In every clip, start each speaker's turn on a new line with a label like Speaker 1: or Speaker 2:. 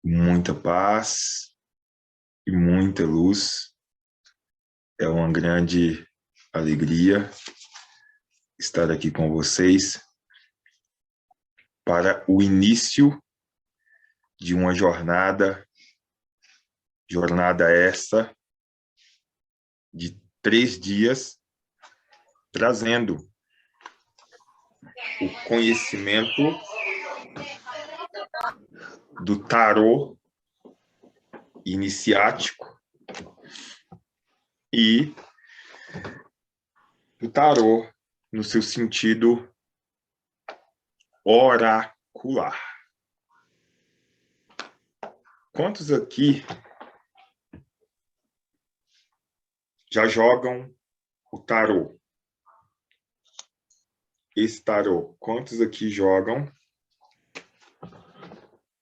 Speaker 1: Muita paz e muita luz. É uma grande alegria estar aqui com vocês para o início de uma jornada esta de 3 dias, trazendo o conhecimento do tarô iniciático e do tarô no seu sentido oracular. Quantos aqui já jogam o tarô? Esse tarô, quantos aqui jogam?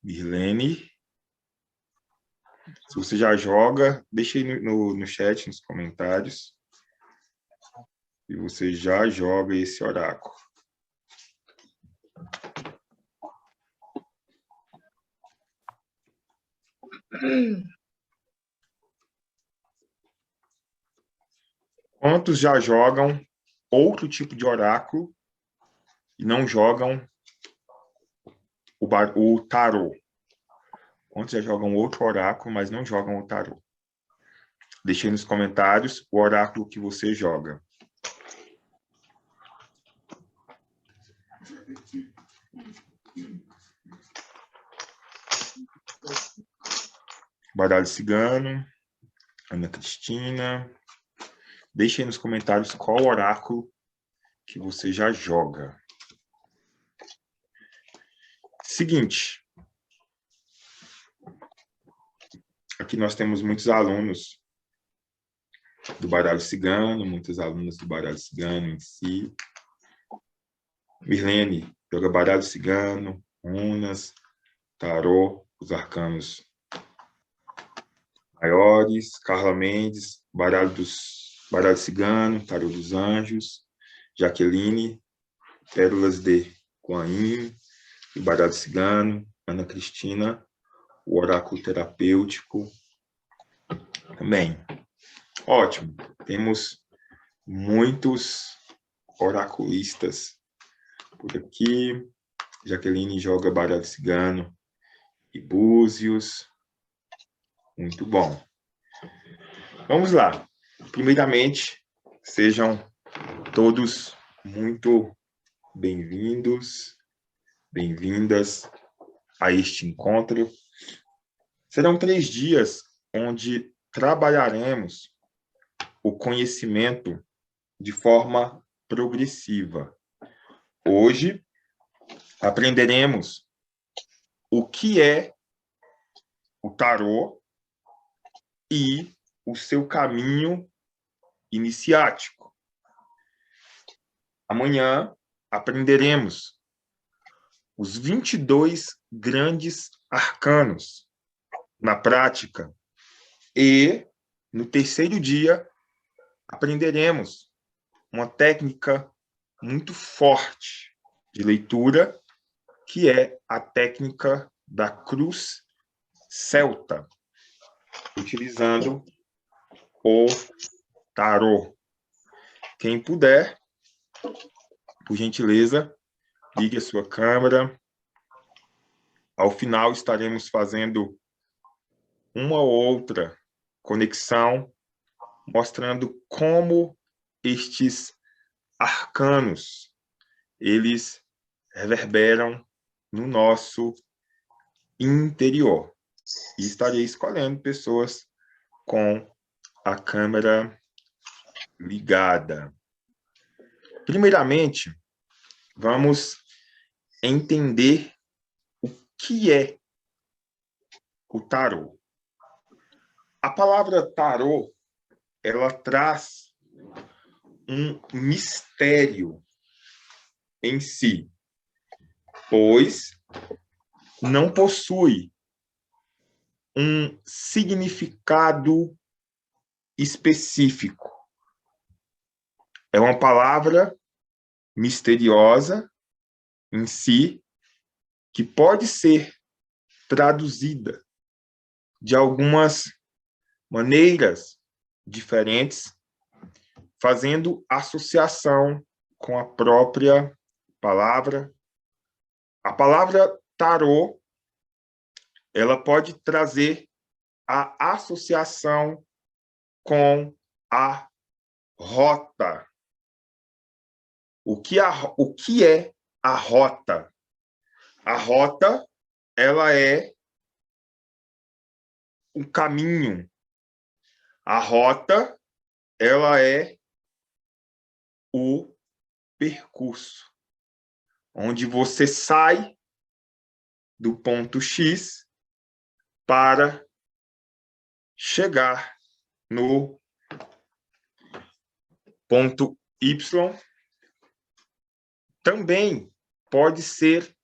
Speaker 1: Mirlene, se você já joga, deixa aí no chat, nos comentários, se você já joga esse oráculo. Quantos já jogam outro tipo de oráculo e não jogam o tarô? Quantos já jogam outro oráculo, mas não jogam o tarô? Deixe aí nos comentários o oráculo que você joga. Baralho Cigano, Ana Cristina. Deixe aí nos comentários qual oráculo que você já joga. Seguinte. Aqui nós temos muitos alunos do baralho cigano, muitas alunas do baralho cigano em si. Mirlene joga baralho cigano, runas, tarô, os arcanos maiores. Carla Mendes, baralho cigano, tarô dos anjos. Jaqueline, pérolas de Kuan Yin, e baralho cigano. Ana Cristina, o oráculo terapêutico. Também. Ótimo. Temos muitos oraculistas por aqui. Jaqueline joga baralho cigano e búzios. Muito bom. Vamos lá. Primeiramente, sejam todos muito bem-vindos, bem-vindas a este encontro. Serão 3 dias onde trabalharemos o conhecimento de forma progressiva. Hoje, aprenderemos o que é o tarô e o seu caminho iniciático. Amanhã, aprenderemos os 22 grandes arcanos na prática. E, no terceiro dia, aprenderemos uma técnica muito forte de leitura, que é a técnica da cruz celta, utilizando o tarô. Quem puder, por gentileza, ligue a sua câmera. Ao final, estaremos fazendo uma ou outra conexão, mostrando como estes arcanos, eles reverberam no nosso interior. E estarei escolhendo pessoas com a câmera ligada. Primeiramente, vamos entender o que é o tarô. A palavra tarô, ela traz um mistério em si, pois não possui um significado específico. É uma palavra misteriosa em si, que pode ser traduzida de algumas maneiras diferentes, fazendo associação com a própria palavra. A palavra tarô, ela pode trazer a associação com a rota. O que é a rota? A rota, ela é um caminho. A rota, ela é o percurso, onde você sai do ponto X para chegar no ponto Y. Também pode ser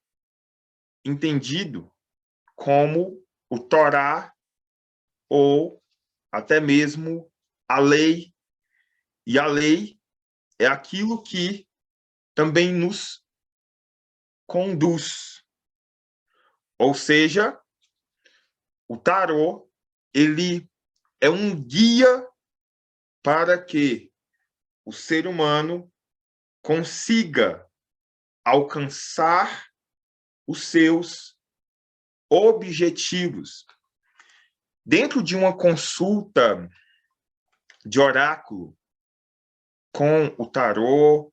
Speaker 1: entendido como o Torá ou até mesmo a lei. E a lei é aquilo que também nos conduz. Ou seja, o tarô, ele é um guia para que o ser humano consiga alcançar os seus objetivos. Dentro de uma consulta de oráculo com o tarô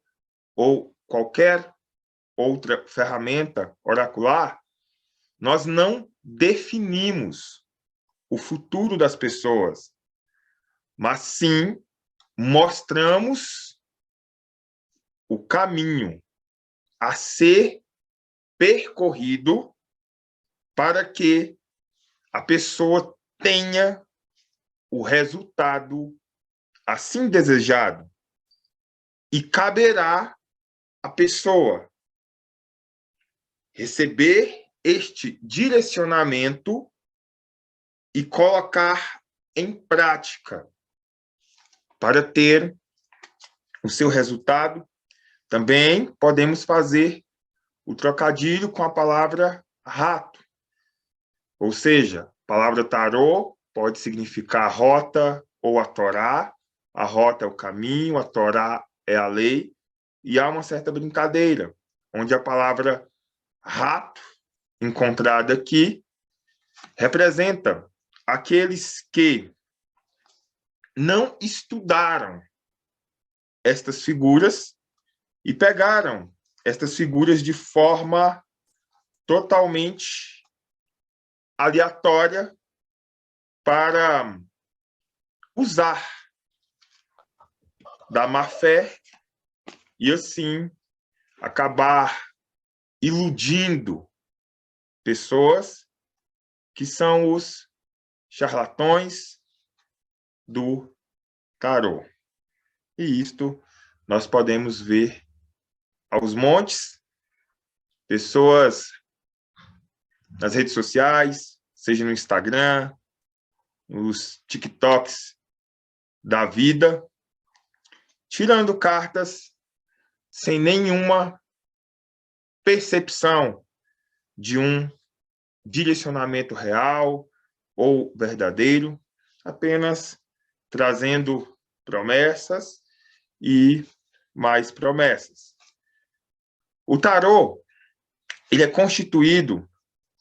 Speaker 1: ou qualquer outra ferramenta oracular, nós não definimos o futuro das pessoas, mas sim mostramos o caminho a ser percorrido para que a pessoa tenha o resultado assim desejado. E caberá à pessoa receber este direcionamento e colocar em prática para ter o seu resultado. Também podemos fazer o trocadilho com a palavra rato. Ou seja, a palavra tarô pode significar rota ou a Torá. A rota é o caminho, a Torá é a lei. E há uma certa brincadeira, onde a palavra rato, encontrada aqui, representa aqueles que não estudaram estas figuras e pegaram estas figuras de forma totalmente aleatória para usar da má fé e, assim, acabar iludindo pessoas que são os charlatões do tarô. E isto nós podemos ver aos montes, pessoas nas redes sociais, seja no Instagram, nos TikToks da vida, tirando cartas sem nenhuma percepção de um direcionamento real ou verdadeiro, apenas trazendo promessas e mais promessas. O tarô, ele é constituído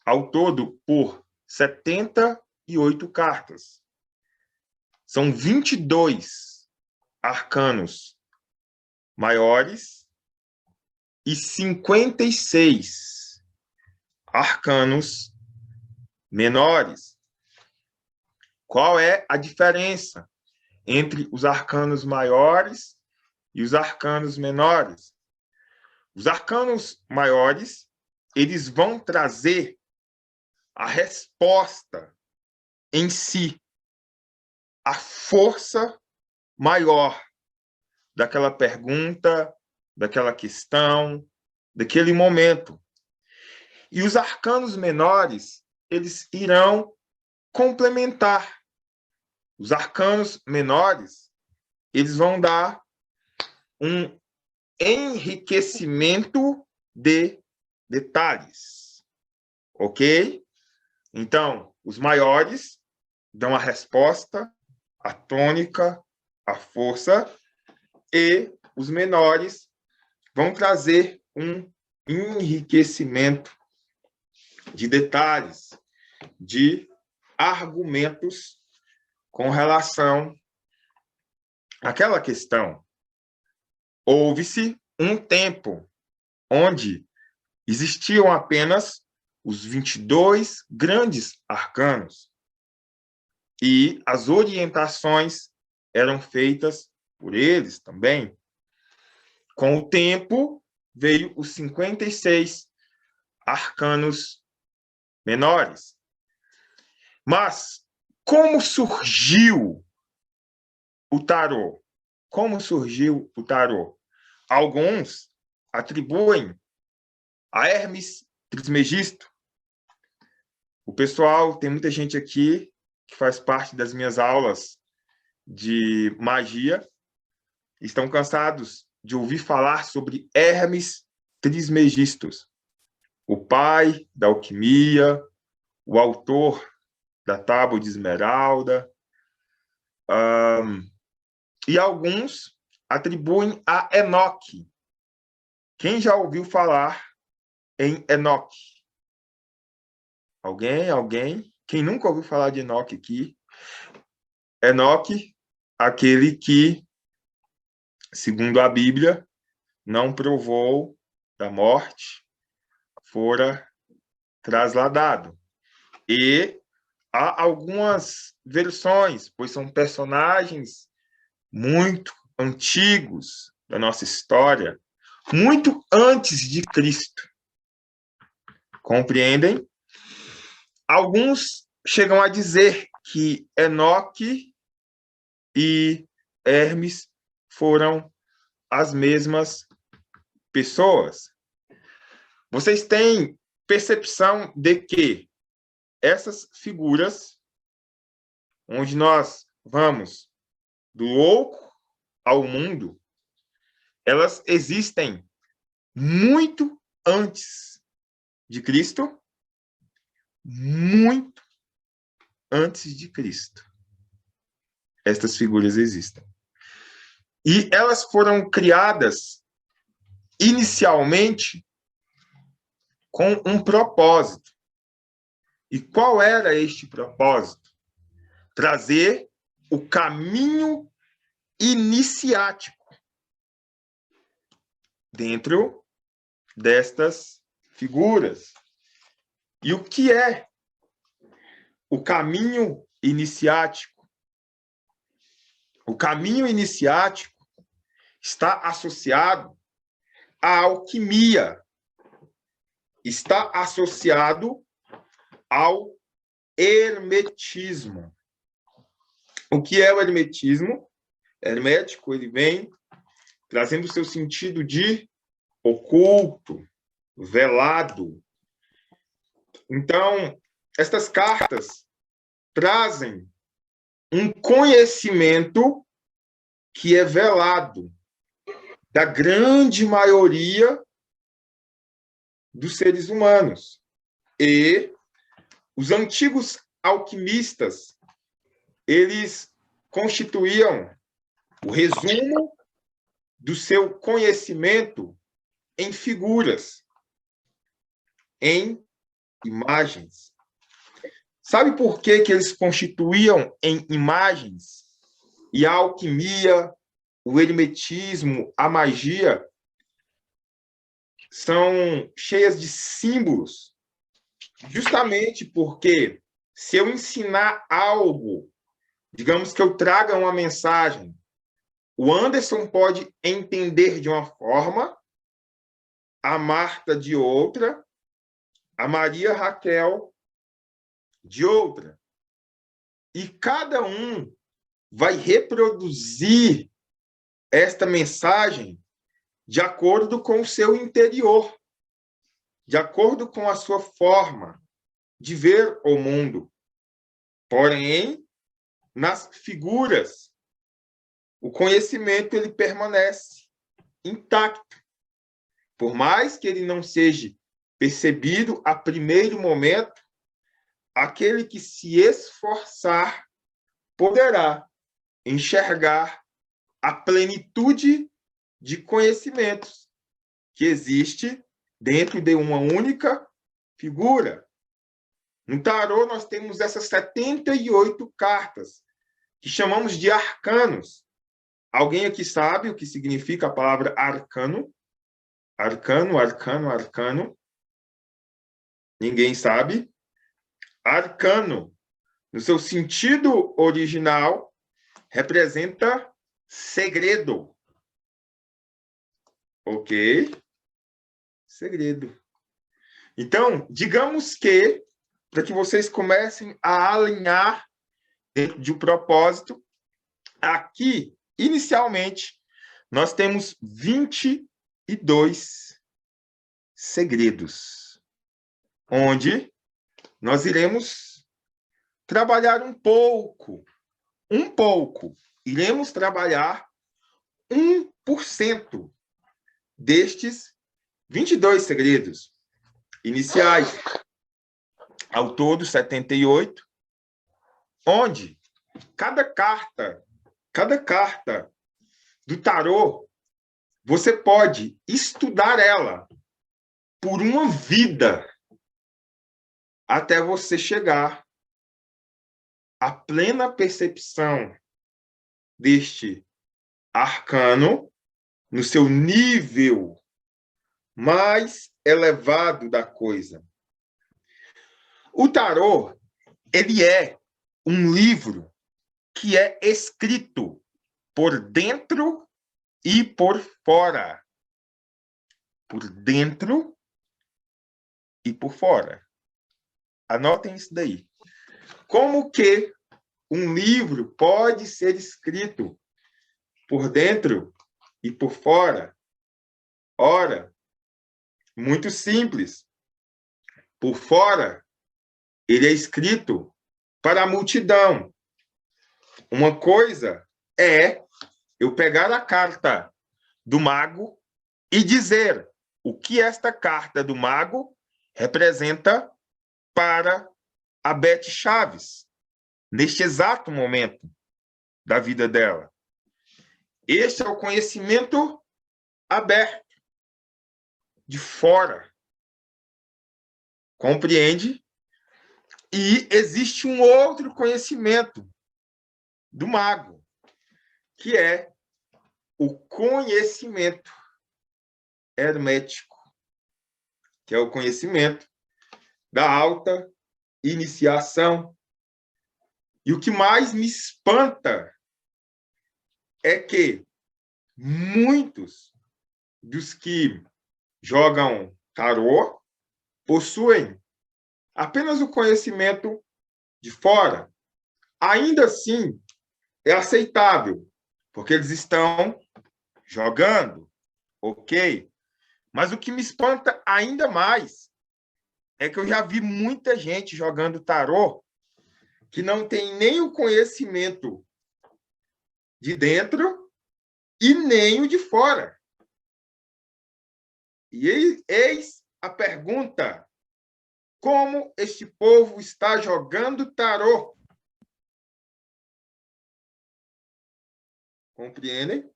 Speaker 1: ao todo por 78 cartas. São 22 arcanos maiores e 56 arcanos menores. Qual é a diferença entre os arcanos maiores e os arcanos menores? Os arcanos maiores, eles vão trazer a resposta em si, a força maior daquela pergunta, daquela questão, daquele momento. E os arcanos menores, eles irão complementar. Os arcanos menores, eles vão dar um enriquecimento de detalhes. Ok? Então, os maiores dão a resposta, a tônica, a força, e os menores vão trazer um enriquecimento de detalhes, de argumentos com relação àquela questão. Houve-se um tempo onde existiam apenas os 22 grandes arcanos e as orientações eram feitas por eles também. Com o tempo, veio os 56 arcanos menores. Mas como surgiu o tarô? Como surgiu o tarô? Alguns atribuem a Hermes Trismegisto. O pessoal, tem muita gente aqui que faz parte das minhas aulas de magia, estão cansados de ouvir falar sobre Hermes Trismegistus, o pai da alquimia, o autor da Tábua de Esmeralda, e alguns atribuem a Enoque. Quem já ouviu falar em Enoque? Alguém? Quem nunca ouviu falar de Enoque aqui? Enoque, aquele que, segundo a Bíblia, não provou da morte, fora trasladado. E há algumas versões, pois são personagens muito antigos da nossa história, muito antes de Cristo. Compreendem? Alguns chegam a dizer que Enoque e Hermes foram as mesmas pessoas. Vocês têm percepção de que essas figuras, onde nós vamos do louco ao mundo, elas existem muito antes de Cristo, muito antes de Cristo. Estas figuras existem. E elas foram criadas inicialmente com um propósito. E qual era este propósito? Trazer o caminho iniciático dentro destas figuras. E o que é o caminho iniciático? O caminho iniciático está associado à alquimia, está associado ao hermetismo. O que é o hermetismo? Hermético, ele vem trazendo o seu sentido de oculto, velado. Então, estas cartas trazem um conhecimento que é velado da grande maioria dos seres humanos. E os antigos alquimistas, eles constituíam o resumo do seu conhecimento em figuras, em imagens. Sabe por que eles constituíam em imagens? E a alquimia, o hermetismo, a magia são cheias de símbolos, justamente porque se eu ensinar algo, digamos que eu traga uma mensagem, o Anderson pode entender de uma forma, a Marta de outra, a Maria Raquel de outra. E cada um vai reproduzir esta mensagem de acordo com o seu interior, de acordo com a sua forma de ver o mundo. Porém, nas figuras, o conhecimento ele permanece intacto. Por mais que ele não seja percebido a primeiro momento, aquele que se esforçar poderá enxergar a plenitude de conhecimentos que existe dentro de uma única figura. No tarô, nós temos essas 78 cartas, que chamamos de arcanos. Alguém aqui sabe o que significa a palavra arcano? Arcano, arcano, arcano. Ninguém sabe? Arcano, no seu sentido original, representa segredo. Ok? Segredo. Então, digamos que, para que vocês comecem a alinhar dentro de um propósito, aqui, inicialmente, nós temos 22 segredos, onde nós iremos trabalhar um pouco, iremos trabalhar 1% destes 22 segredos iniciais, ao todo 78, onde cada carta do tarô, você pode estudar ela por uma vida até você chegar à plena percepção deste arcano no seu nível mais elevado da coisa. O tarô, ele é um livro que é escrito por dentro e por fora. Por dentro e por fora. Anotem isso daí. Como que um livro pode ser escrito por dentro e por fora? Ora, muito simples. Por fora, ele é escrito para a multidão. Uma coisa é eu pegar a carta do mago e dizer o que esta carta do mago representa para a Beth Chaves, neste exato momento da vida dela. Este é o conhecimento aberto, de fora. Compreende? E existe um outro conhecimento do mago, que é o conhecimento hermético, que é o conhecimento da alta iniciação. E o que mais me espanta é que muitos dos que jogam tarô possuem apenas o conhecimento de fora. Ainda assim, é aceitável, porque eles estão jogando, ok? Mas o que me espanta ainda mais é que eu já vi muita gente jogando tarô que não tem nem o conhecimento de dentro e nem o de fora. E eis a pergunta: como este povo está jogando tarô? Compreendem?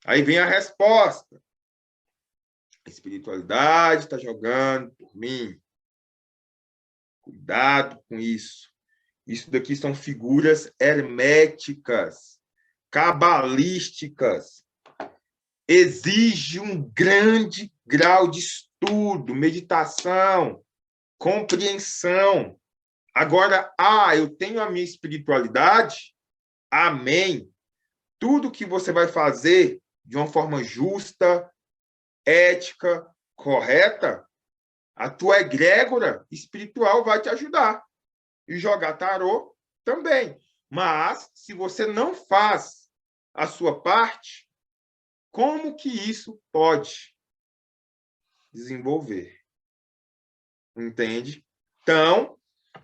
Speaker 1: Aí vem a resposta. A espiritualidade está jogando por mim. Cuidado com isso. Isso daqui são figuras herméticas, cabalísticas. Exige um grande grau de estudo, meditação, compreensão. Agora, eu tenho a minha espiritualidade, amém. Tudo que você vai fazer de uma forma justa, ética, correta, a tua egrégora espiritual vai te ajudar. E jogar tarô também. Mas, se você não faz a sua parte, como que isso pode desenvolver? Entende? Então,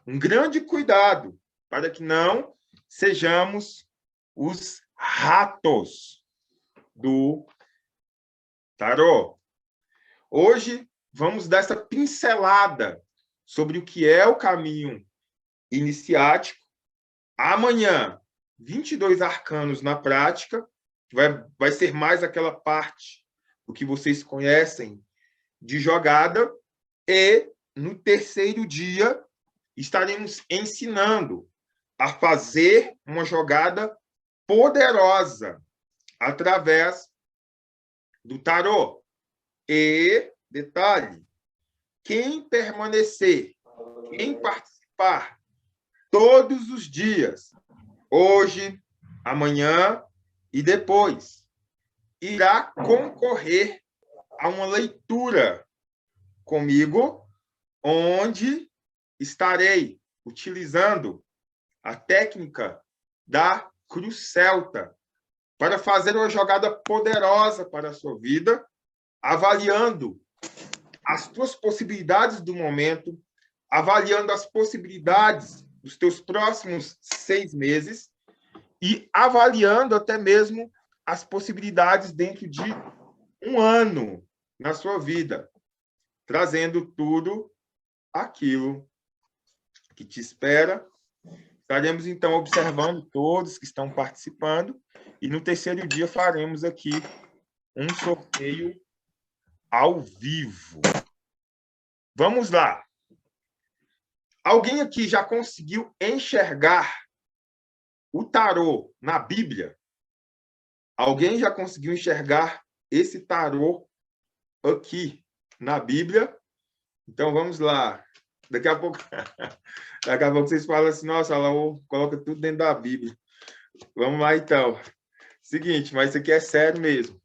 Speaker 1: um grande cuidado para que não sejamos os ratos do tarô. Hoje, vamos dar essa pincelada sobre o que é o caminho iniciático. Amanhã, 22 arcanos na prática, vai ser mais aquela parte do que vocês conhecem de jogada. E no terceiro dia, estaremos ensinando a fazer uma jogada poderosa através do tarô. E, detalhe, quem permanecer, quem participar todos os dias, hoje, amanhã e depois, irá concorrer a uma leitura comigo, onde estarei utilizando a técnica da cruz celta para fazer uma jogada poderosa para a sua vida, avaliando as tuas possibilidades do momento, avaliando as possibilidades dos teus próximos 6 meses e avaliando até mesmo as possibilidades dentro de um ano na sua vida, trazendo tudo aquilo que te espera. Estaremos, então, observando todos que estão participando e no terceiro dia faremos aqui um sorteio ao vivo. Vamos lá. Alguém aqui já conseguiu enxergar o tarô na Bíblia? Alguém já conseguiu enxergar esse tarô aqui na Bíblia? Então, vamos lá. Daqui a pouco vocês falam assim, nossa, ela coloca tudo dentro da Bíblia. Vamos lá, então. Seguinte, mas isso aqui é sério mesmo.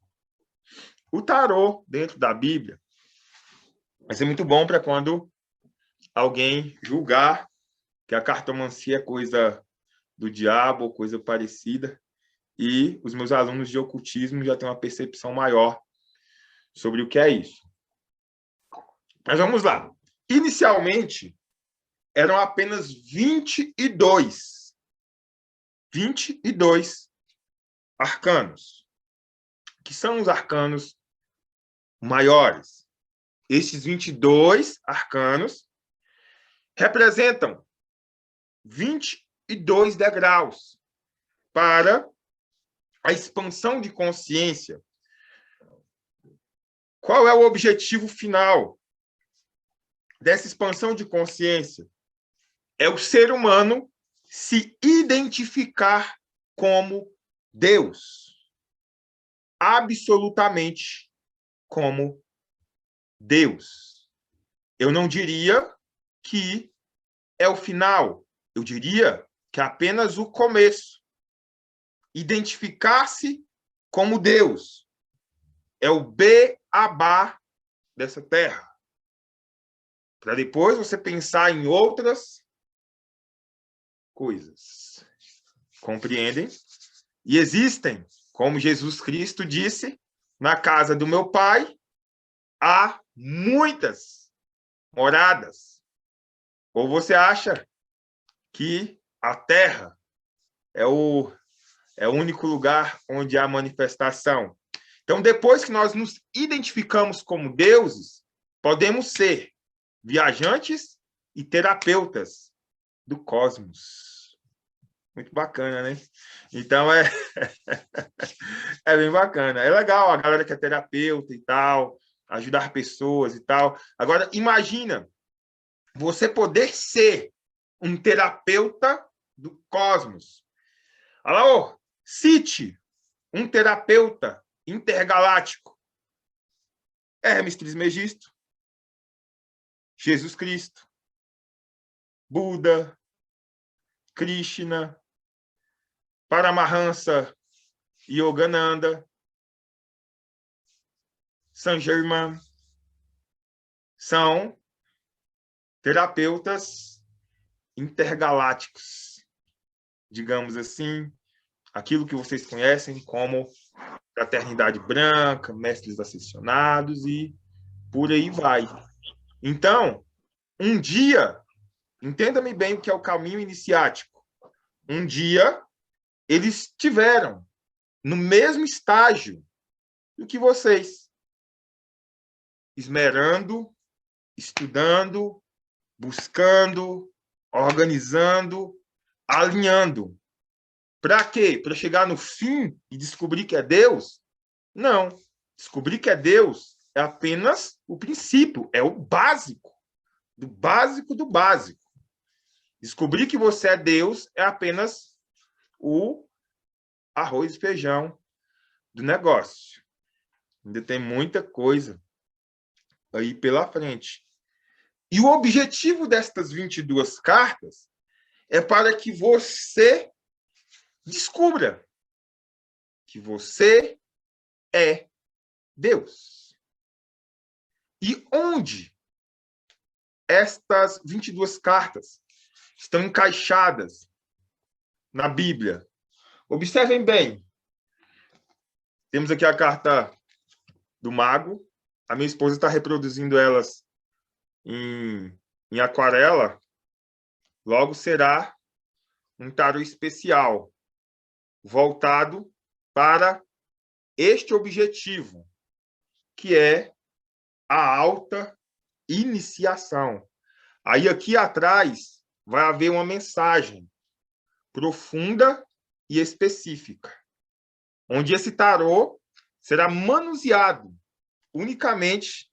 Speaker 1: O tarô dentro da Bíblia vai ser muito bom para quando alguém julgar que a cartomancia é coisa do diabo, coisa parecida, e os meus alunos de ocultismo já têm uma percepção maior sobre o que é isso. Mas vamos lá. Inicialmente, eram apenas 22 arcanos, que são os arcanos maiores. Estes 22 arcanos representam 22 degraus para a expansão de consciência. Qual é o objetivo final dessa expansão de consciência? É o ser humano se identificar como Deus. Absolutamente como Deus. Eu não diria que é o final. Eu diria que é apenas o começo. Identificar-se como Deus é o beabá dessa terra. Para depois você pensar em outras coisas. Compreendem? E existem, como Jesus Cristo disse, na casa do meu Pai há muitas moradas. Ou você acha que a terra é o único lugar onde há manifestação? Então, depois que nós nos identificamos como deuses, podemos ser viajantes e terapeutas do cosmos. Muito bacana, né? Então, é bem bacana. É legal a galera que é terapeuta e tal, ajudar pessoas e tal. Agora, imagina você poder ser um terapeuta do cosmos. Alô, cite um terapeuta intergaláctico. Hermes Trismegisto, Jesus Cristo, Buda, Krishna, Paramahansa Yogananda, Saint Germain. São terapeutas intergalácticos, digamos assim, aquilo que vocês conhecem como Fraternidade Branca, Mestres Ascensionados e por aí vai. Então, um dia, entenda-me bem o que é o caminho iniciático. Um dia, eles tiveram no mesmo estágio do que vocês, esmerando, estudando, buscando, organizando, alinhando. Para quê? Para chegar no fim e descobrir que é Deus? Não. Descobrir que é Deus é apenas o princípio, é o básico, do básico do básico. Descobrir que você é Deus é apenas o arroz e feijão do negócio. Ainda tem muita coisa aí pela frente. E o objetivo destas 22 cartas é para que você descubra que você é Deus. E onde estas 22 cartas estão encaixadas na Bíblia? Observem bem. Temos aqui a carta do mago. A minha esposa está reproduzindo elas em aquarela. Logo será um tarô especial, voltado para este objetivo, que é a alta iniciação. Aí aqui atrás vai haver uma mensagem profunda e específica, onde esse tarô será manuseado unicamente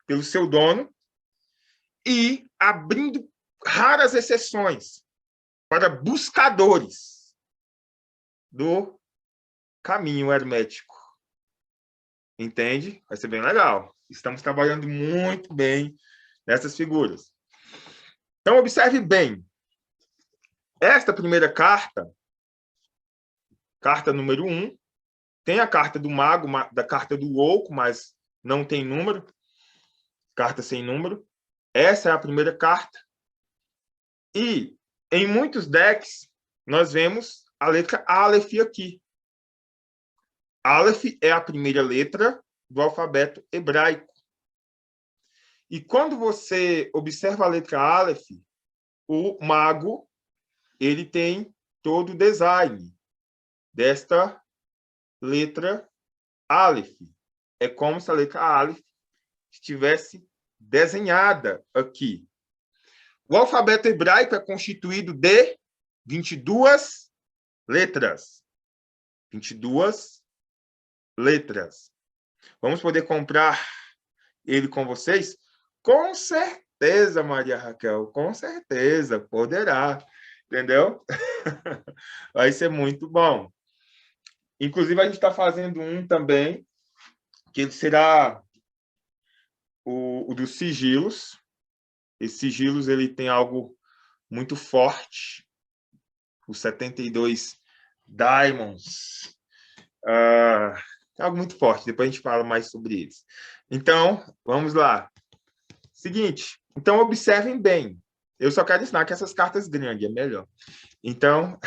Speaker 1: pelo seu dono e abrindo raras exceções para buscadores do caminho hermético. Entende? Vai ser bem legal. Estamos trabalhando muito bem nessas figuras. Então, observe bem. Esta primeira carta, carta número 1, tem a carta do mago, da carta do louco, mas não tem número. Carta sem número. Essa é a primeira carta. E em muitos decks, nós vemos a letra Aleph aqui. Aleph é a primeira letra do alfabeto hebraico. E quando você observa a letra Aleph, o mago ele tem todo o design desta letra Aleph. É como se a letra Aleph estivesse desenhada aqui. O alfabeto hebraico é constituído de 22 letras. 22 letras. Vamos poder comprar ele com vocês? Com certeza, Maria Raquel, com certeza, poderá. Entendeu? Vai ser muito bom. Inclusive, a gente está fazendo um também, que ele será o dos sigilos. Esses sigilos ele tem algo muito forte. Os 72 Diamonds. Algo muito forte. Depois a gente fala mais sobre eles. Então, vamos lá. Seguinte. Então, observem bem. Eu só quero ensinar que essas cartas grandes é melhor. Então,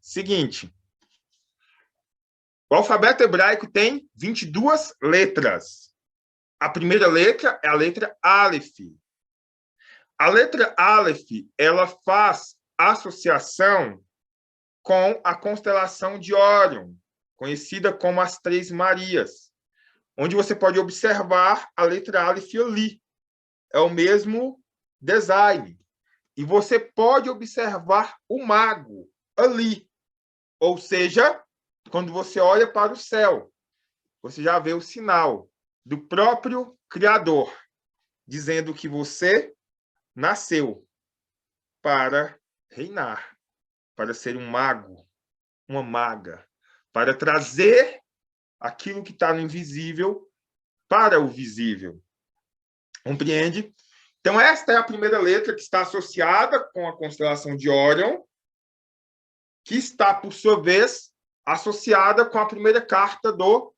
Speaker 1: seguinte. O alfabeto hebraico tem 22 letras. A primeira letra é a letra Aleph. A letra Aleph, ela faz associação com a constelação de Órion, conhecida como as Três Marias, onde você pode observar a letra Aleph ali. É o mesmo design. E você pode observar o mago ali. Ou seja, quando você olha para o céu, você já vê o sinal do próprio Criador, dizendo que você nasceu para reinar, para ser um mago, uma maga, para trazer aquilo que está no invisível para o visível. Compreende? Então, esta é a primeira letra que está associada com a constelação de Órion, que está, por sua vez, associada com a primeira carta do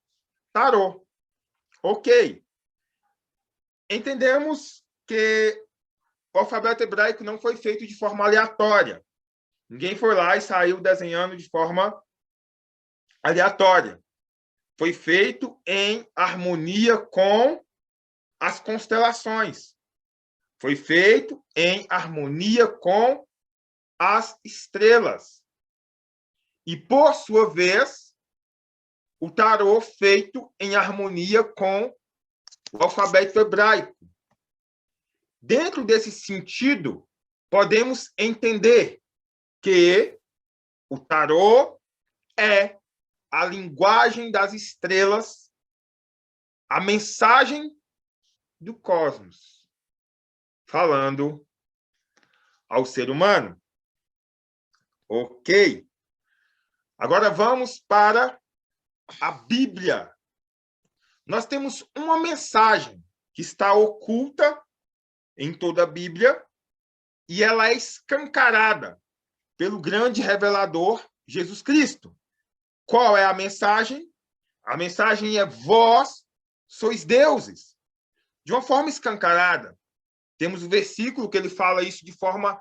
Speaker 1: tarô. Ok. Entendemos que o alfabeto hebraico não foi feito de forma aleatória. Ninguém foi lá e saiu desenhando de forma aleatória. Foi feito em harmonia com as constelações. Foi feito em harmonia com as estrelas. E, por sua vez, o tarô feito em harmonia com o alfabeto hebraico. dentro desse sentido, podemos entender que o tarô é a linguagem das estrelas, a mensagem do cosmos, falando ao ser humano. Ok? Agora vamos para a Bíblia. Nós temos uma mensagem que está oculta em toda a Bíblia e ela é escancarada pelo grande revelador Jesus Cristo. Qual é a mensagem? A mensagem é: vós sois deuses. De uma forma escancarada. Temos o versículo que ele fala isso de forma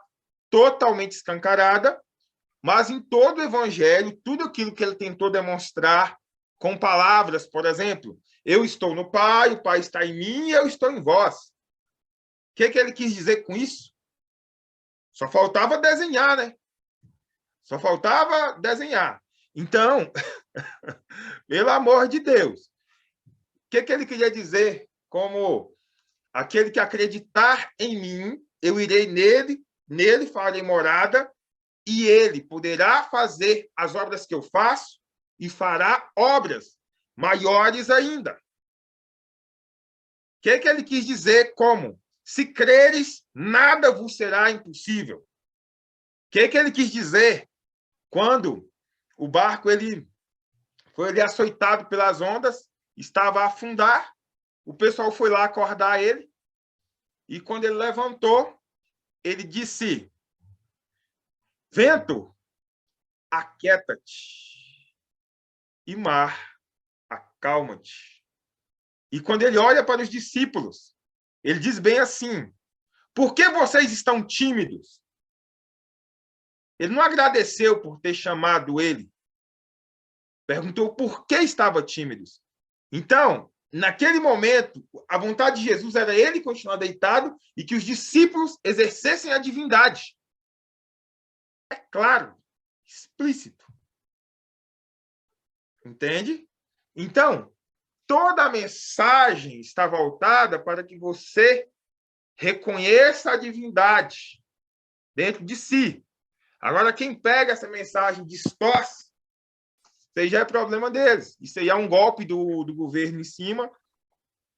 Speaker 1: totalmente escancarada, mas em todo o evangelho, tudo aquilo que ele tentou demonstrar com palavras, por exemplo, eu estou no Pai, o Pai está em mim e eu estou em vós. O que ele quis dizer com isso? Só faltava desenhar, né? Só faltava desenhar. Então, pelo amor de Deus, o que ele queria dizer? Como aquele que acreditar em mim, eu irei nele farei morada, e ele poderá fazer as obras que eu faço e fará obras maiores ainda. O que ele quis dizer? Como? Se creres, nada vos será impossível. O que ele quis dizer quando o barco foi açoitado pelas ondas, estava a afundar, o pessoal foi lá acordar ele, e quando ele levantou, ele disse: vento, aquieta-te, e mar, acalma-te. E quando ele olha para os discípulos, ele diz bem assim: por que vocês estão tímidos? Ele não agradeceu por ter chamado ele. Perguntou por que estavam tímidos. Então, naquele momento, a vontade de Jesus era ele continuar deitado e que os discípulos exercessem a divindade. É claro, explícito. Entende? Então, toda a mensagem está voltada para que você reconheça a divindade dentro de si. Agora, quem pega essa mensagem distorce, isso aí já é problema deles. Isso aí é um golpe do governo em cima,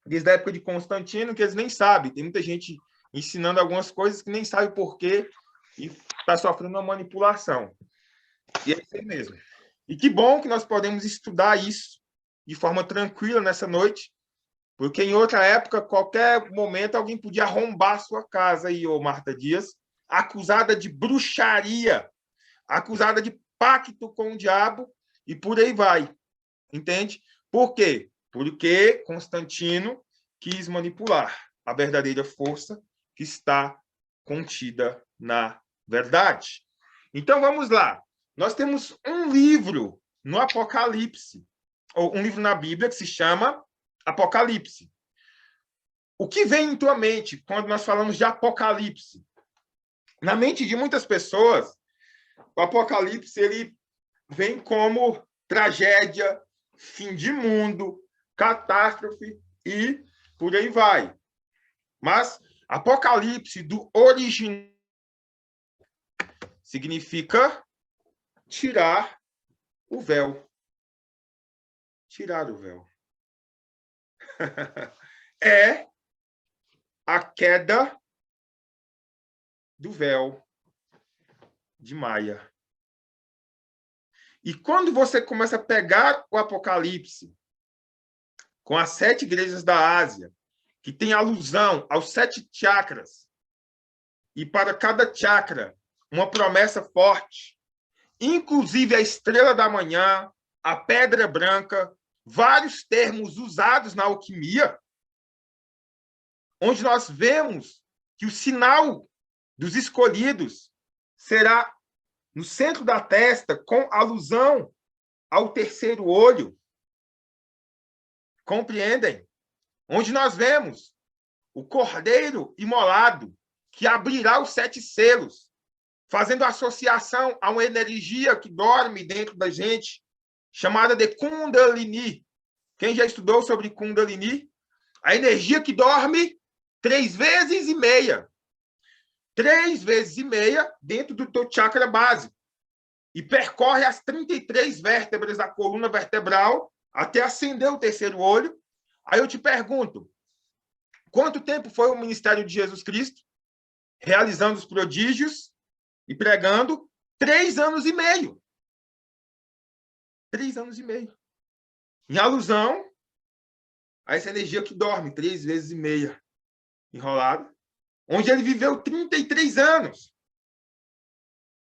Speaker 1: desde a época de Constantino, que eles nem sabem. Tem muita gente ensinando algumas coisas que nem sabe por quê e está sofrendo uma manipulação. E é isso aí mesmo. E que bom que nós podemos estudar isso de forma tranquila nessa noite, porque em outra época, qualquer momento, alguém podia arrombar a sua casa aí, ô Marta Dias, acusada de bruxaria, acusada de pacto com o diabo, e por aí vai. Entende? Por quê? Porque Constantino quis manipular a verdadeira força que está contida na verdade. Então, vamos lá. Nós temos um livro no Apocalipse, ou um livro na Bíblia que se chama Apocalipse. O que vem em tua mente quando nós falamos de Apocalipse? Na mente de muitas pessoas, o Apocalipse ele vem como tragédia, fim de mundo, catástrofe e por aí vai. Mas Apocalipse do original significa tirar o véu. Tirar o véu. É a queda do véu de Maia. E quando você começa a pegar o Apocalipse com as 7 igrejas da Ásia, que tem alusão aos 7 chakras, e para cada chakra uma promessa forte, inclusive a estrela da manhã, a pedra branca, vários termos usados na alquimia, onde nós vemos que o sinal dos escolhidos será no centro da testa, com alusão ao terceiro olho. Compreendem? Onde nós vemos o cordeiro imolado, que abrirá os 7 selos, fazendo associação a uma energia que dorme dentro da gente, chamada de Kundalini. Quem já estudou sobre Kundalini? A energia que dorme 3 vezes e meia. 3 vezes e meia dentro do teu chakra básico. E percorre as 33 vértebras da coluna vertebral até acender o terceiro olho. Aí eu te pergunto, quanto tempo foi o ministério de Jesus Cristo realizando os prodígios e pregando? 3 anos e meio. 3 anos e meio. Em alusão a essa energia que dorme 3 vezes e meia enrolada, onde ele viveu 33 anos,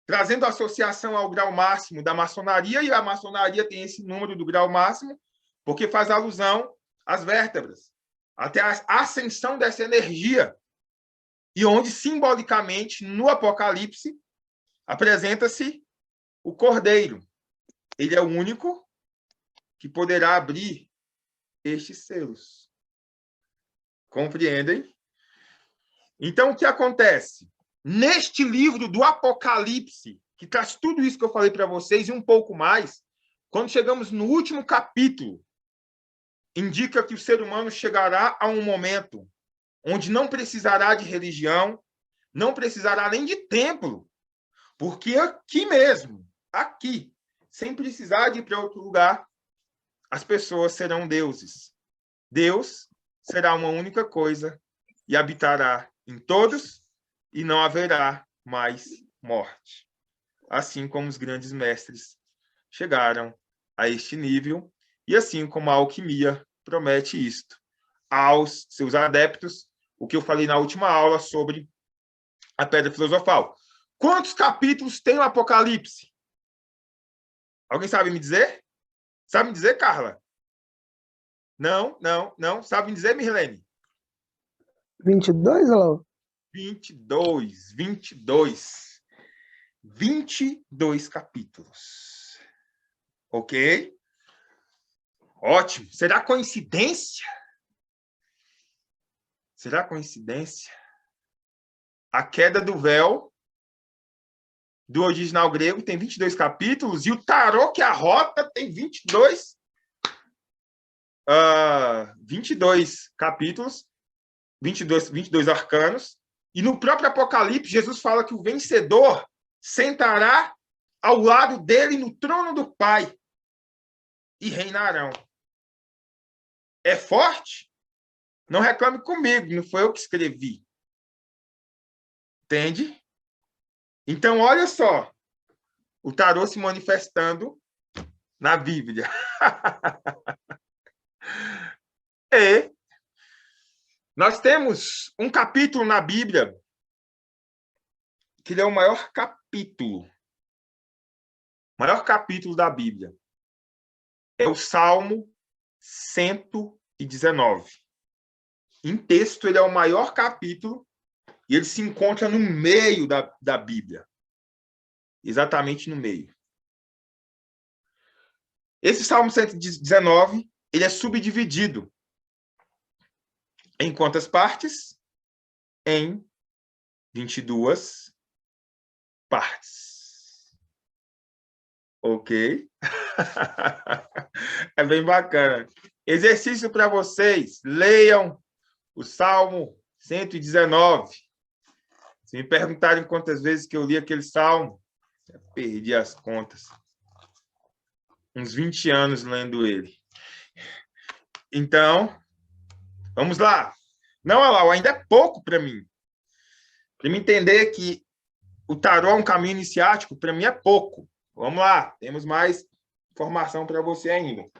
Speaker 1: trazendo associação ao grau máximo da maçonaria, e a maçonaria tem esse número do grau máximo, porque faz alusão às vértebras, até a ascensão dessa energia, e onde, simbolicamente, no Apocalipse, apresenta-se o Cordeiro. Ele é o único que poderá abrir estes selos. Compreendem? Então, o que acontece? Neste livro do Apocalipse, que traz tudo isso que eu falei para vocês e um pouco mais, quando chegamos no último capítulo, indica que o ser humano chegará a um momento onde não precisará de religião, não precisará nem de templo, porque aqui mesmo, aqui, sem precisar de ir para outro lugar, as pessoas serão deuses. Deus será uma única coisa e habitará em todos e não haverá mais morte. Assim como os grandes mestres chegaram a este nível e assim como a alquimia promete isto aos seus adeptos, o que eu falei na última aula sobre a pedra filosofal. Quantos capítulos tem o Apocalipse? Alguém sabe me dizer? Sabe me dizer, Carla? Não. Sabe me dizer, Mirlene?
Speaker 2: 22, Alô?
Speaker 1: 22 capítulos. Ok? Ótimo. Será coincidência? Será coincidência? A queda do véu do original grego tem 22 capítulos e o tarô, que é a rota, tem 22 capítulos, 22 arcanos. E no próprio Apocalipse, Jesus fala que o vencedor sentará ao lado dele no trono do Pai e reinarão. É forte? Não reclame comigo, não foi eu que escrevi. Entende? Então, olha só, o tarô se manifestando na Bíblia. E nós temos um capítulo na Bíblia que ele é o maior capítulo da Bíblia. É o Salmo 119. Em texto, ele é o maior capítulo e ele se encontra no meio da Bíblia. Exatamente no meio. Esse Salmo 119, ele é subdividido em quantas partes? Em 22 partes. Ok? É bem bacana. Exercício para vocês. Leiam o Salmo 119. Se me perguntarem quantas vezes que eu li aquele salmo, eu perdi as contas. Uns 20 anos lendo ele. Então, vamos lá. Não, Alau, ainda é pouco para mim. Para me entender que o tarô é um caminho iniciático, para mim é pouco. Vamos lá, temos mais informação para você ainda.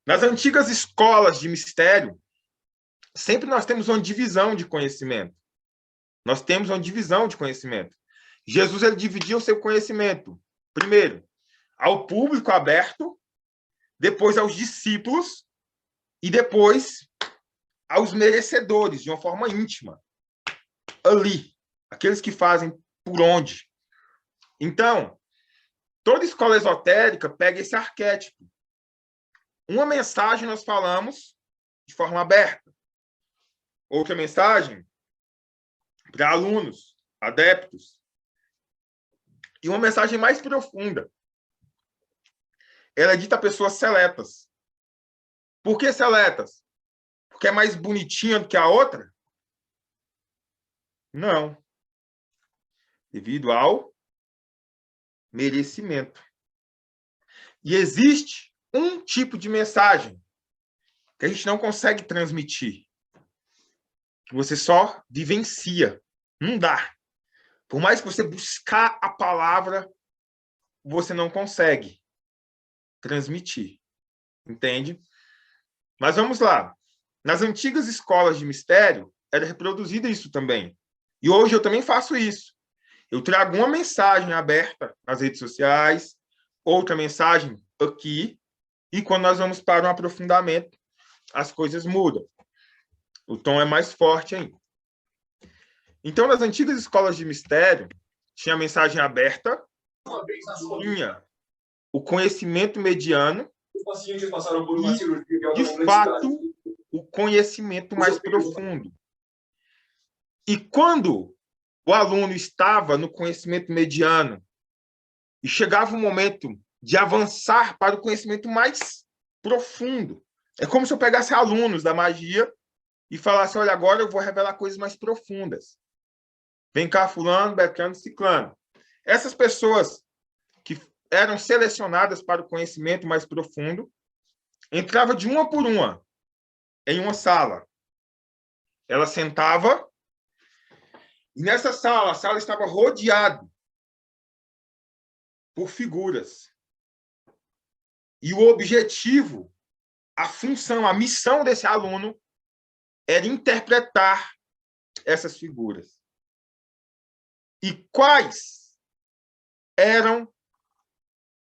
Speaker 1: Nas antigas escolas de mistério, sempre nós temos uma divisão de conhecimento. Nós temos uma divisão de conhecimento. Jesus ele dividia o seu conhecimento, primeiro, ao público aberto, depois aos discípulos e depois aos merecedores, de uma forma íntima. Ali, aqueles que fazem por onde. Então, toda escola esotérica pega esse arquétipo. Uma mensagem nós falamos de forma aberta. Outra mensagem para alunos, adeptos. E uma mensagem mais profunda. Ela é dita a pessoas seletas. Por que seletas? porque é mais bonitinha do que a outra? Não. Devido ao merecimento. E existe um tipo de mensagem que a gente não consegue transmitir, que você só vivencia. Não dá. Por mais que você buscar a palavra, você não consegue transmitir. Entende? Mas vamos lá. Nas antigas escolas de mistério, era reproduzido isso também. E hoje eu também faço isso. Eu trago uma mensagem aberta nas redes sociais, outra mensagem aqui, e quando nós vamos para um aprofundamento, as coisas mudam. O tom é mais forte ainda. Então, nas antigas escolas de mistério, tinha a mensagem aberta, tinha o conhecimento mediano e, de fato, o conhecimento mais profundo. E quando o aluno estava no conhecimento mediano e chegava o momento de avançar para o conhecimento mais profundo, é como se eu pegasse alunos da magia e falasse, olha, agora eu vou revelar coisas mais profundas. Vem cá, fulano, beltrano, ciclano. Essas pessoas que eram selecionadas para o conhecimento mais profundo entravam de uma por uma em uma sala. Ela sentava e nessa sala, a sala estava rodeada por figuras. E o objetivo, a função, a missão desse aluno era interpretar essas figuras. E quais eram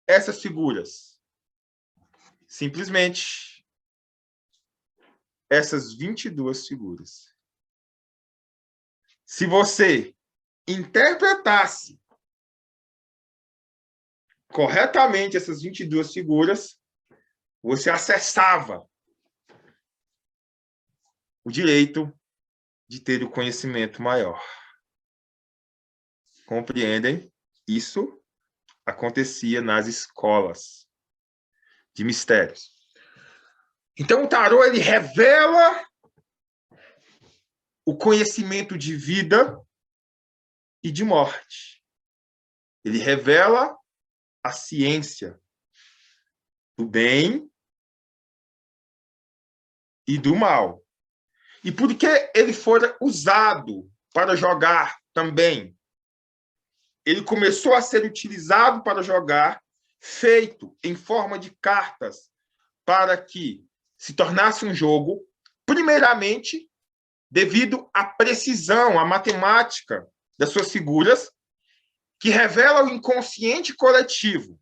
Speaker 1: essas figuras? Simplesmente essas 22 figuras. Se você interpretasse corretamente essas 22 figuras, você acessava o direito de ter o conhecimento maior. Compreendem? Isso acontecia nas escolas de mistérios. Então, o tarô ele revela o conhecimento de vida e de morte. Ele revela a ciência do bem e do mal. E por que ele foi usado para jogar também? Ele começou a ser utilizado para jogar, feito em forma de cartas, para que se tornasse um jogo, primeiramente, devido à precisão, à matemática das suas figuras, que revela o inconsciente coletivo.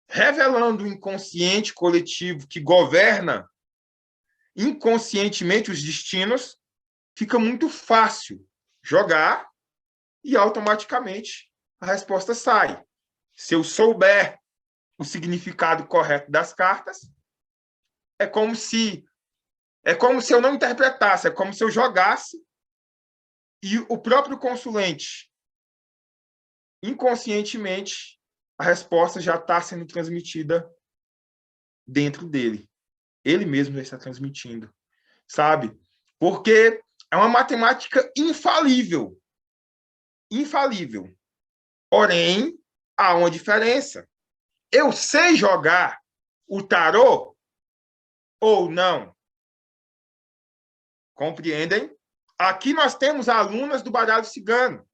Speaker 1: Revelando o inconsciente coletivo que governa inconscientemente os destinos, fica muito fácil jogar e automaticamente a resposta sai. Se eu souber o significado correto das cartas, é como se eu não interpretasse, é como se eu jogasse e o próprio consulente, inconscientemente, a resposta já está sendo transmitida dentro dele. Ele mesmo já está transmitindo, sabe? Porque é uma matemática infalível. Infalível. Porém, há uma diferença. Eu sei jogar o tarô ou não? Compreendem? Aqui nós temos alunas do baralho cigano.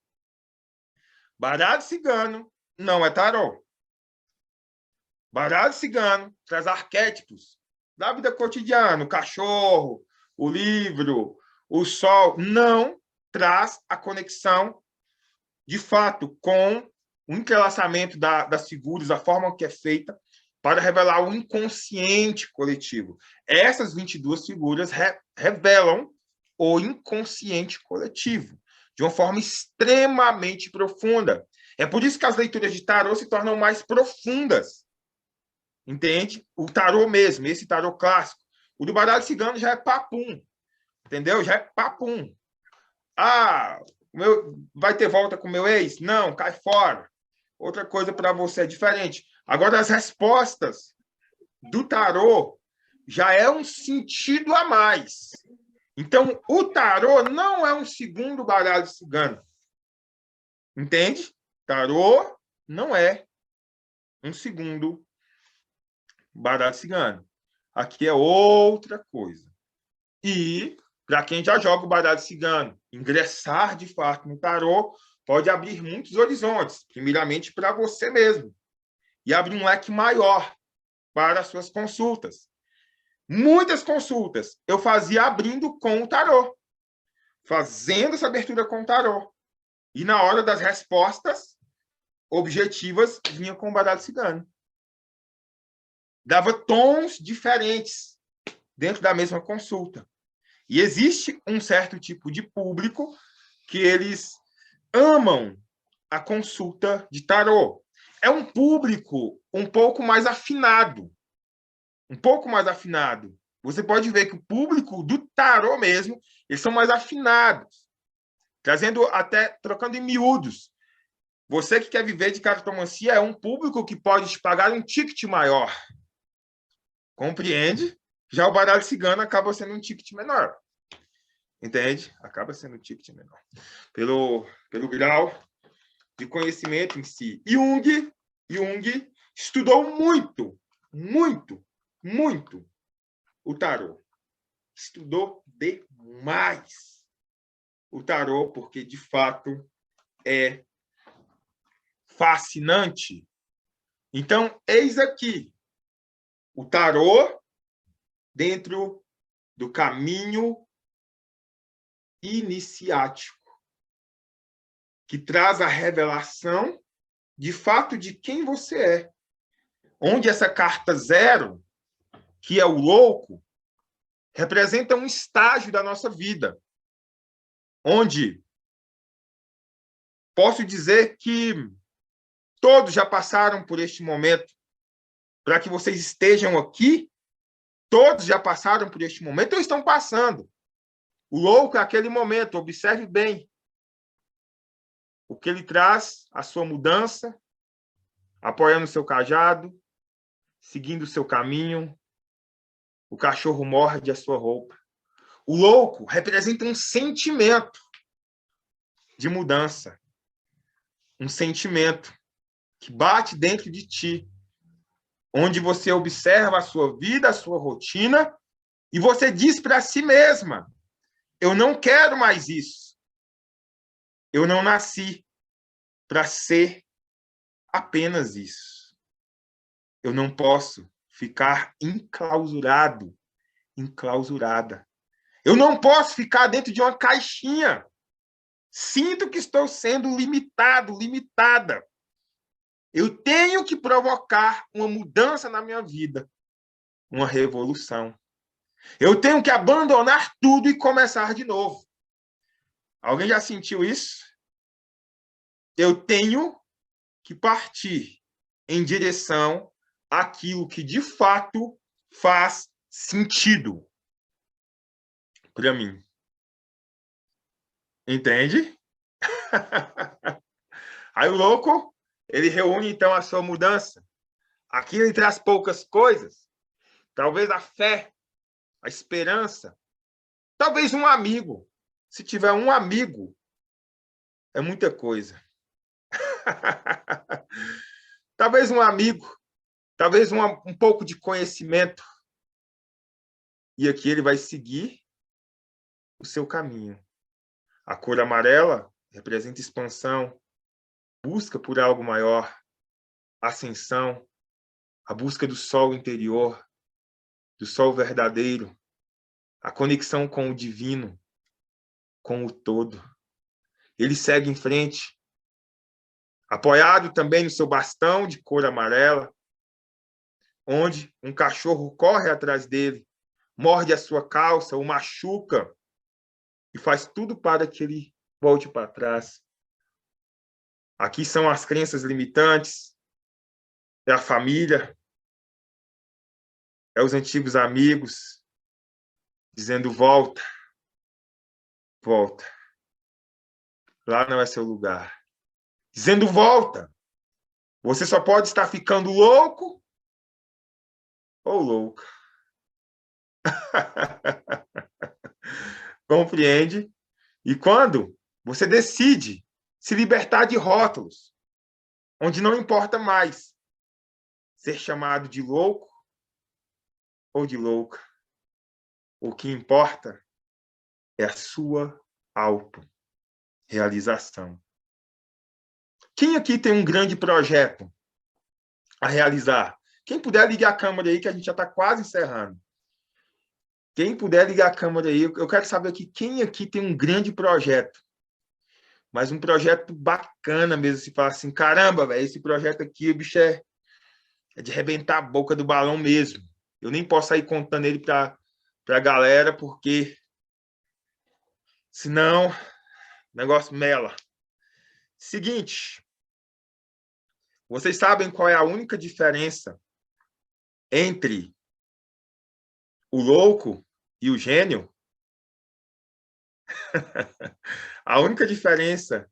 Speaker 1: Baralho cigano não é tarô. Baralho cigano traz arquétipos da vida cotidiana. O cachorro, o livro, o sol. Não traz a conexão, de fato, com o entrelaçamento das figuras, a forma que é feita, para revelar o inconsciente coletivo. Essas 22 figuras revelam o inconsciente coletivo, de uma forma extremamente profunda. É por isso que as leituras de tarô se tornam mais profundas. Entende? O tarô mesmo, esse tarô clássico. O do baralho cigano já é papum. Entendeu? Já é papum. Ah, vai ter volta com o meu ex? Não, cai fora. Outra coisa para você é diferente. Agora, as respostas do tarô já é um sentido a mais. Então, o tarô não é um segundo baralho cigano. Entende? Tarô não é um segundo baralho cigano. Aqui é outra coisa. E, para quem já joga o baralho cigano, ingressar de fato no tarô pode abrir muitos horizontes, primeiramente para você mesmo, e abrir um leque maior para as suas consultas. Muitas consultas eu fazia abrindo com o tarô, fazendo essa abertura com o tarô. E na hora das respostas objetivas, vinha com o baralho cigano. Dava tons diferentes dentro da mesma consulta. E existe um certo tipo de público que eles amam a consulta de tarô. É um público um pouco mais afinado. Um pouco mais afinado. Você pode ver que o público do tarô mesmo, eles são mais afinados. Trazendo até, trocando em miúdos. Você que quer viver de cartomancia é um público que pode te pagar um ticket maior. Compreende? Já o baralho cigano acaba sendo um ticket menor. Entende? Acaba sendo um ticket menor. Pelo grau de conhecimento em si. Jung estudou muito, muito, muito o tarô. Estudou demais o tarô, porque, de fato, é fascinante. Então, eis aqui o tarô dentro do caminho iniciático, que traz a revelação de fato de quem você é. Onde essa carta 0, que é o louco, representa um estágio da nossa vida, onde posso dizer que todos já passaram por este momento. Para que vocês estejam aqui, todos já passaram por este momento ou estão passando. O louco é aquele momento, observe bem o que ele traz, a sua mudança, apoiando o seu cajado, seguindo o seu caminho, o cachorro morde a sua roupa. O louco representa um sentimento de mudança, um sentimento que bate dentro de ti, onde você observa a sua vida, a sua rotina, e você diz para si mesma: eu não quero mais isso. Eu não nasci para ser apenas isso. Eu não posso ficar enclausurado, enclausurada. Eu não posso ficar dentro de uma caixinha. Sinto que estou sendo limitado, limitada. Eu tenho que provocar uma mudança na minha vida, uma revolução. Eu tenho que abandonar tudo e começar de novo. Alguém já sentiu isso? Eu tenho que partir em direção àquilo que de fato faz sentido para mim. Entende? Aí o louco, ele reúne então a sua mudança. Aqui ele traz poucas coisas. Talvez a fé, a esperança. Talvez um amigo. Se tiver um amigo, é muita coisa. Talvez um amigo. Talvez um pouco de conhecimento. E aqui ele vai seguir o seu caminho. A cor amarela representa expansão, busca por algo maior, ascensão, a busca do sol interior, do sol verdadeiro, a conexão com o divino, com o todo. Ele segue em frente, apoiado também no seu bastão de cor amarela, onde um cachorro corre atrás dele, morde a sua calça, o machuca e faz tudo para que ele volte para trás. Aqui são as crenças limitantes, é a família, é os antigos amigos, dizendo volta, volta. Lá não é seu lugar. Dizendo volta. Você só pode estar ficando louco ou louca. Compreende? E quando você decide se libertar de rótulos, onde não importa mais ser chamado de louco ou de louca, o que importa é a sua autorrealização. Quem aqui tem um grande projeto a realizar? Quem puder ligar a câmera aí, que a gente já está quase encerrando. Quem puder ligar a câmera aí, eu quero saber aqui, quem aqui tem um grande projeto, mas um projeto bacana mesmo, se fala assim, caramba, velho, esse projeto aqui, o bicho é de arrebentar a boca do balão mesmo. Eu nem posso sair contando ele para a galera, porque senão o negócio mela. Seguinte, vocês sabem qual é a única diferença entre o louco e o gênio? A única diferença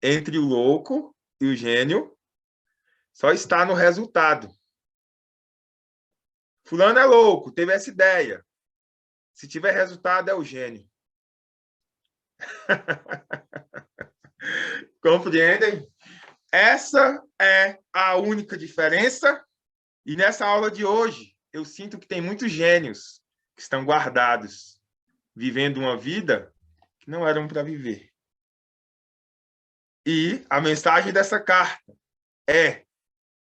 Speaker 1: entre o louco e o gênio só está no resultado. Fulano é louco, teve essa ideia. Se tiver resultado, é o gênio. Compreendem? Essa é a única diferença. E nessa aula de hoje, eu sinto que tem muitos gênios que estão guardados, vivendo uma vida que não eram para viver. E a mensagem dessa carta é: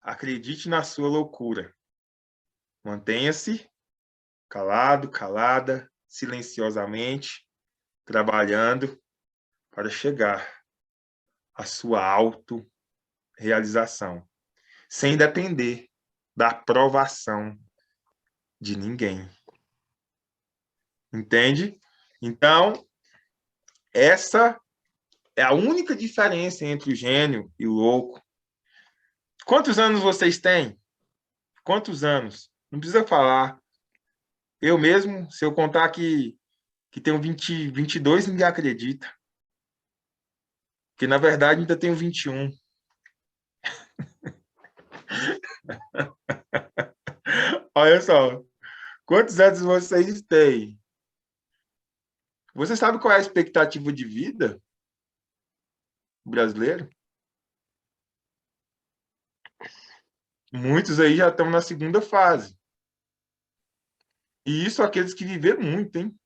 Speaker 1: acredite na sua loucura. Mantenha-se calado, calada, silenciosamente, trabalhando para chegar à sua autorrealização, sem depender da aprovação de ninguém. Entende? Então, essa é a única diferença entre o gênio e o louco. Quantos anos vocês têm? Quantos anos? Não precisa falar. Eu mesmo, se eu contar que tenho 22, ninguém acredita. Porque, na verdade, ainda tenho 21. Olha só. Quantos anos vocês têm? Você sabe qual é a expectativa de vida brasileiro? Muitos aí já estão na segunda fase. E isso aqueles que viveram muito, hein?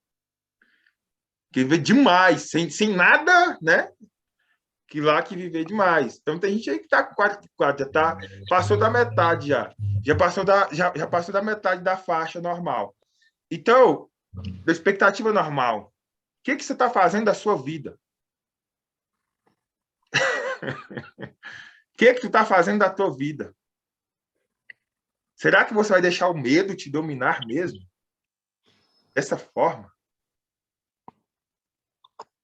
Speaker 1: Que viver demais, sem nada, né? Que lá que viver demais. Então tem gente aí que está com 44, já tá, passou da metade já. Já passou da metade da faixa normal. Então, da expectativa normal, o que você está fazendo da sua vida? O que tu está fazendo da tua vida? Será que você vai deixar o medo te dominar mesmo? Dessa forma?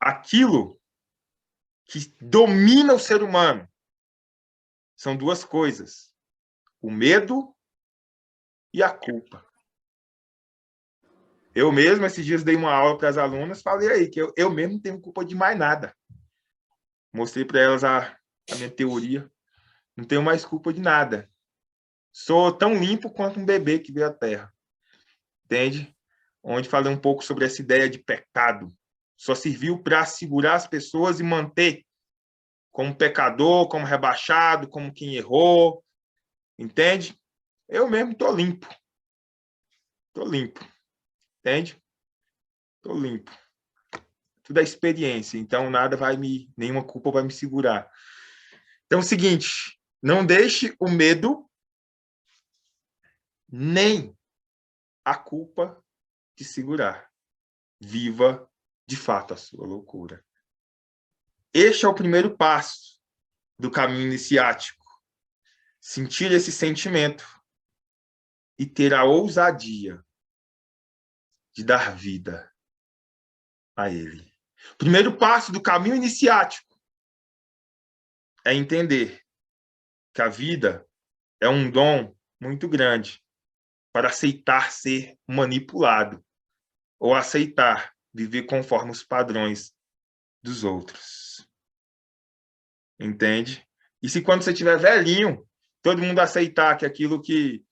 Speaker 1: Aquilo que domina o ser humano são duas coisas: o medo e a culpa. Eu mesmo, esses dias, dei uma aula para as alunas, falei aí que eu mesmo não tenho culpa de mais nada. Mostrei para elas a minha teoria. Não tenho mais culpa de nada. Sou tão limpo quanto um bebê que veio à Terra. Entende? Onde falei um pouco sobre essa ideia de pecado. Só serviu para segurar as pessoas e manter como pecador, como rebaixado, como quem errou. Entende? Eu mesmo estou limpo. Estou limpo. Entende? Estou limpo. Tudo é experiência, então nada vai nenhuma culpa vai me segurar. Então é o seguinte, não deixe o medo nem a culpa te segurar. Viva de fato a sua loucura. Este é o primeiro passo do caminho iniciático. Sentir esse sentimento e ter a ousadia de dar vida a ele. O primeiro passo do caminho iniciático é entender que a vida é um dom muito grande para aceitar ser manipulado ou aceitar viver conforme os padrões dos outros. Entende? E se quando você estiver velhinho, todo mundo aceitar que aquilo que...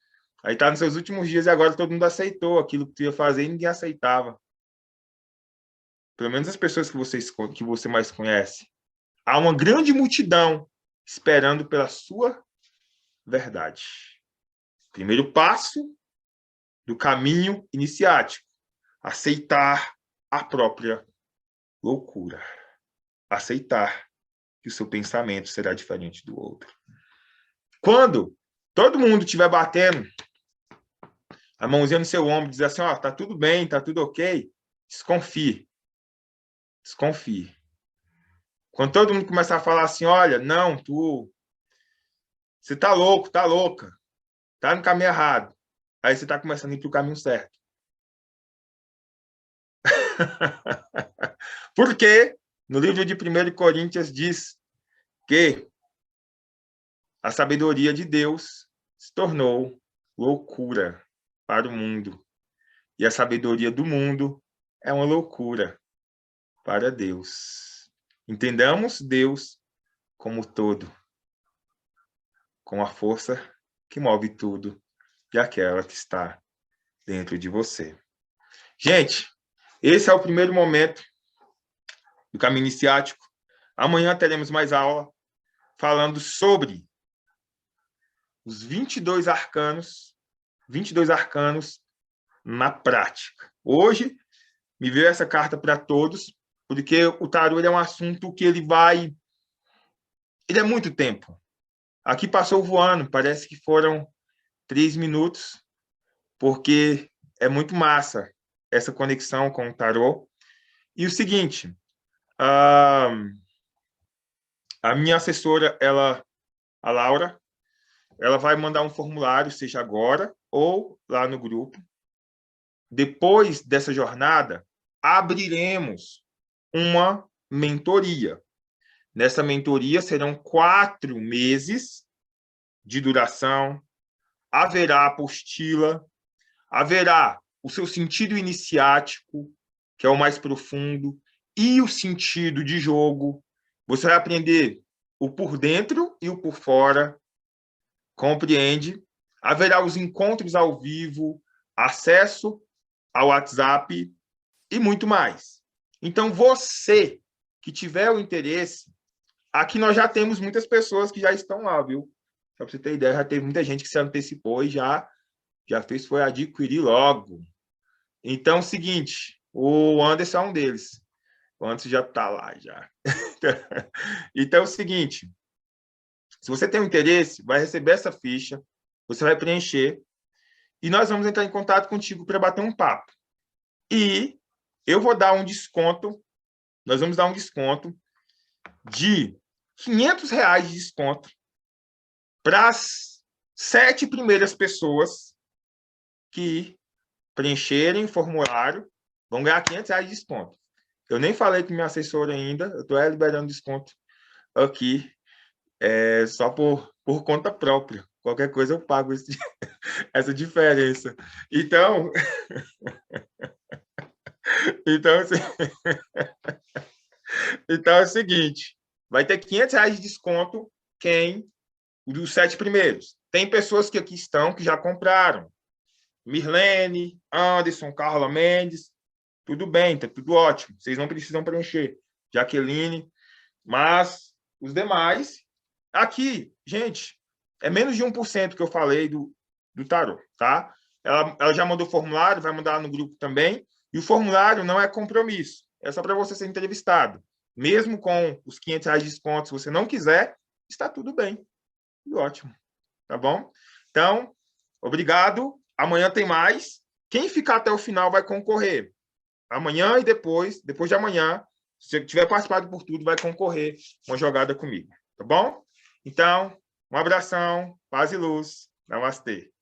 Speaker 1: Aí está nos seus últimos dias e agora todo mundo aceitou aquilo que tu ia fazer e ninguém aceitava. pelo menos as pessoas que você mais conhece, há uma grande multidão esperando pela sua verdade. Primeiro passo do caminho iniciático: aceitar a própria loucura. Aceitar que o seu pensamento será diferente do outro. Quando todo mundo estiver batendo a mãozinha no seu ombro, dizer assim, ó, tá tudo bem, tá tudo ok, desconfie. Desconfie. Quando todo mundo começar a falar assim, olha, não, você tá louco, tá louca, tá no caminho errado. Aí você tá começando a ir pro caminho certo. Porque no livro de 1 Coríntios diz que a sabedoria de Deus se tornou loucura para o mundo. E a sabedoria do mundo é uma loucura para Deus. Entendamos Deus como todo, com a força que move tudo e aquela que está dentro de você. Gente, esse é o primeiro momento do caminho iniciático. Amanhã teremos mais aula falando sobre os 22 arcanos na prática. Hoje me veio essa carta para todos, porque o tarô é um assunto que ele é muito tempo. Aqui passou voando, parece que foram 3 minutos, porque é muito massa essa conexão com o tarô. E o seguinte, a minha assessora, a Laura, ela vai mandar um formulário, seja agora ou lá no grupo. Depois dessa jornada, abriremos uma mentoria. Nessa mentoria serão 4 meses de duração, haverá apostila, haverá o seu sentido iniciático, que é o mais profundo, e o sentido de jogo. Você vai aprender o por dentro e o por fora, compreende? Haverá os encontros ao vivo, acesso ao WhatsApp e muito mais. Então, você que tiver o interesse, aqui nós já temos muitas pessoas que já estão lá, viu? Só para você ter ideia, já teve muita gente que se antecipou e já fez, foi adquirir logo. Então, é o seguinte, o Anderson é um deles. O Anderson já está lá, já. Então, é o seguinte, se você tem um interesse, vai receber essa ficha, você vai preencher, e nós vamos entrar em contato contigo para bater um papo. E eu vou dar um desconto, nós vamos dar um desconto de R$500 de desconto para as 7 primeiras pessoas que preencherem o formulário, vão ganhar R$500 de desconto. Eu nem falei com minha assessora ainda, eu estou liberando desconto aqui, só por conta própria. Qualquer coisa eu pago essa diferença. Então, então é o seguinte, vai ter R$500 de desconto dos 7 primeiros. Tem pessoas que aqui estão que já compraram. Mirlene, Anderson, Carla Mendes, tudo bem, tá tudo ótimo. Vocês não precisam preencher. Jaqueline, mas os demais, aqui, gente, é menos de 1% que eu falei do tarô, tá? Ela já mandou o formulário, vai mandar no grupo também, e o formulário não é compromisso, é só para você ser entrevistado. Mesmo com os R$500 de desconto, se você não quiser, está tudo bem. Tudo ótimo, tá bom? Então, obrigado. Amanhã tem mais. Quem ficar até o final vai concorrer. Amanhã e depois de amanhã, se você tiver participado por tudo, vai concorrer uma jogada comigo, tá bom? Então, um abração, paz e luz. Namastê.